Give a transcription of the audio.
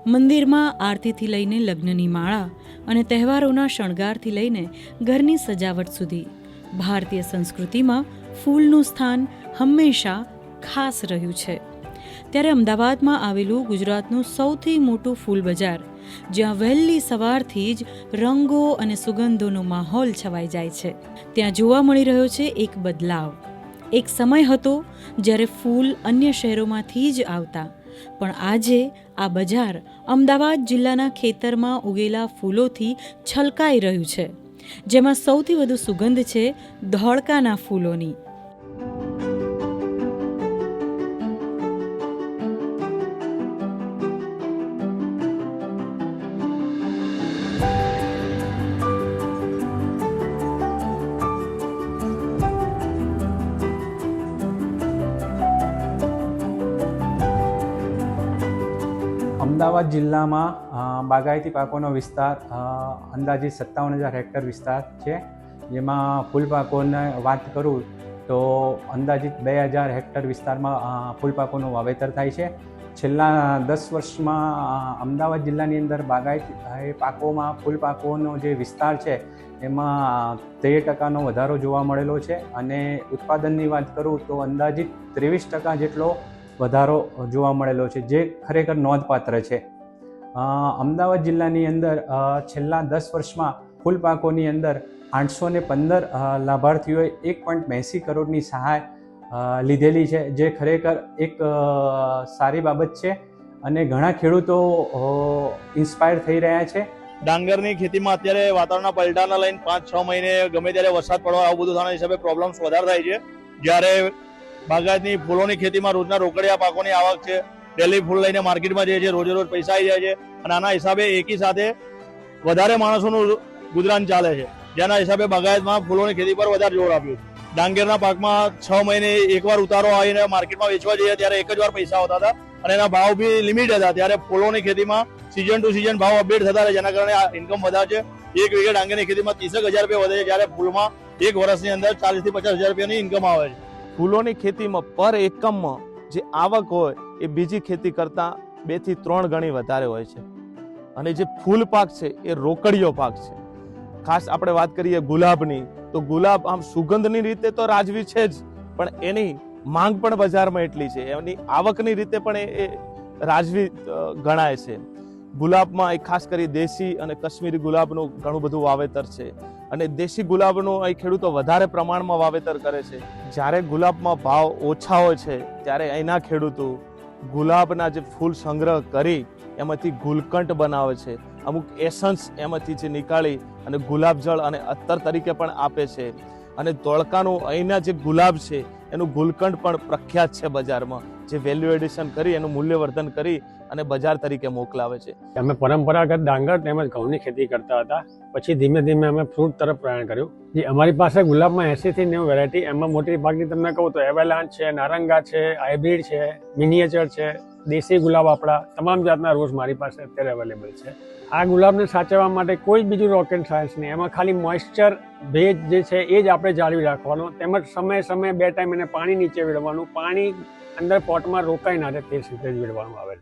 મંદિરમાં આરતીથી લઈને લગ્નની માળા અને તહેવારોના શણગારથી લઈને ઘરની સજાવટ સુધી ભારતીય સંસ્કૃતિમાં ફૂલનું સ્થાન હંમેશા ખાસ રહ્યું છે. ત્યારે અમદાવાદમાં આવેલું ગુજરાતનું સૌથી મોટું ફૂલ બજાર, જ્યાં વહેલી સવારથી જ રંગો અને સુગંધોનો માહોલ છવાઈ જાય છે, ત્યાં જોવા મળી રહ્યો છે એક બદલાવ. એક સમય હતો જ્યારે ફૂલ અન્ય શહેરોમાંથી જ આવતા, પણ આજે આ બજાર અમદાવાદ જિલ્લાના ખેતરમાં ઉગેલા ફૂલોથી છલકાઈ રહ્યું છે, જેમાં સૌથી વધુ સુગંધ છે ધોળકાના ફૂલોની. અમદાવાદ જિલ્લામાં બાગાયતી પાકોનો વિસ્તાર અંદાજિત 57,000 હેક્ટર વિસ્તાર છે, જેમાં ફૂલ પાકોની વાત કરું તો અંદાજિત 2,000 હેક્ટર વિસ્તારમાં ફૂલ પાકોનું વાવેતર થાય છે. છેલ્લા 10 વર્ષમાં અમદાવાદ જિલ્લાની અંદર બાગાયતી પાકોમાં ફૂલ પાકોનો જે વિસ્તાર છે એમાં 13% વધારો જોવા મળેલો છે, અને ઉત્પાદનની વાત કરું તો અંદાજિત 23% જેટલો વધારો જોવા મળેલો છે, જે ખરેખર નોંધપાત્ર છે. અમદાવાદ જિલ્લાની અંદર છેલ્લા 10 વર્ષમાં ફૂલ પાકોની અંદર 815 લાભાર્થીઓએ 1.82 કરોડની સહાય લીધેલી છે, જે ખરેખર એક સારી બાબત છે, અને ઘણા ખેડૂતો ઇન્સ્પાયર થઈ રહ્યા છે. ડાંગરની ખેતીમાં અત્યારે વાતાવરણના પલટાના લઈને 5-6 મહિને ગમે ત્યારે વરસાદ પડવા આવું બધું થવાના હિસાબે પ્રોબ્લેમ્સ વધારે થાય છે. જ્યારે બાગાયતની ફૂલોની ખેતીમાં રોજના રોકડિયા પાકોની આવક છે, ડેલી ફૂલ લઈને માર્કેટમાં જઈએ છીએ, રોજે રોજ પૈસા આવી જાય છે, અને આના હિસાબે એકી સાથે વધારે માણસોનું ગુજરાન ચાલે છે, જેના હિસાબે બાગાયતમાં ફૂલોની ખેતી પર વધારે જોર આપ્યું છે. ડાંગરના પાકમાં 6 મહિને એકવાર ઉતારો આવીને માર્કેટમાં વેચવા જઈએ ત્યારે એક જ વાર પૈસા આવતા હતા, અને એના ભાવ બી લિમિટ હતા. ત્યારે ફૂલોની ખેતીમાં સિઝન ટુ સિઝન ભાવ અપડેટ થતા રહે, જેના કારણે આ ઇન્કમ વધારે છે. એક વીઘે ડાંગરની ખેતીમાં 30,000 રૂપિયા વધે છે, જ્યારે ફૂલમાં એક વર્ષની અંદર 40,000 થી 50,000 રૂપિયાની ઇન્કમ આવે છે. ફૂલોની ખેતીમાં પર એકમમાં જે આવક હોય એ બીજી ખેતી કરતાં 2 થી 3 ગણી વધારે હોય છે, અને જે ફૂલ પાક છે એ રોકડીયો પાક છે. ખાસ આપણે વાત કરીએ ગુલાબની, તો ગુલાબ આમ સુગંધની રીતે તો રાજવી છે જ, પણ એની માંગ પણ બજારમાં એટલી છે, એની આવકની રીતે પણ એ રાજવી ગણાય છે. ગુલાબમાં ખાસ કરી દેશી અને કાશ્મીરી ગુલાબનું ઘણું બધું વાવેતર છે, અને દેશી ગુલાબનું અહીં ખેડૂતો વધારે પ્રમાણમાં વાવેતર કરે છે. જ્યારે ગુલાબમાં ભાવ ઓછા હોય છે ત્યારે અહીંના ખેડૂતો ગુલાબના જે ફૂલ સંગ્રહ કરી એમાંથી ગુલકંઠ બનાવે છે, અમુક એસન્સ એમાંથી જે નીકાળી અને ગુલાબ જળ અને અત્તર તરીકે પણ આપે છે. અને ધોળકાનું અહીંના જે ગુલાબ છે એનું ગુલકંઠ પણ પ્રખ્યાત છે બજારમાં, જે વેલ્યુ એડિશન કરી એનું મૂલ્યવર્ધન કરી અને બજાર તરીકે મોકલાવે છે. અમે પરંપરાગત ડાંગર તેમજ ઘઉંની ખેતી કરતા હતા, પછી ધીમે ધીમે અમે ફ્રૂટ તરફ પ્રયાણ કર્યું. જે અમારી પાસે ગુલાબમાં 80 થી 90 વેરાયટી, એમાં મોટી ભાગની તમને કહું તો એવેલાન્ચ છે, નારંગા છે, હાઇબ્રિડ છે, મિનિએચર છે, દેશી ગુલાબ આપણા તમામ જાતના રોઝ મારી પાસે અત્યારે અવેલેબલ છે. આ ગુલાબને સાચવવા માટે કોઈ બીજું રોકેટ સાયન્સ નહીં, એમાં ખાલી મોઇસ્ચર, ભેજ જે છે એ જ આપણે જાળવી રાખવાનો, તેમજ સમયે 2 ટાઈમ એને પાણી નીચે વેડવાનું, પાણી અંદર પોટમાં રોકાઈ ના રહે તે રીતે જ વેડવાનું આવે.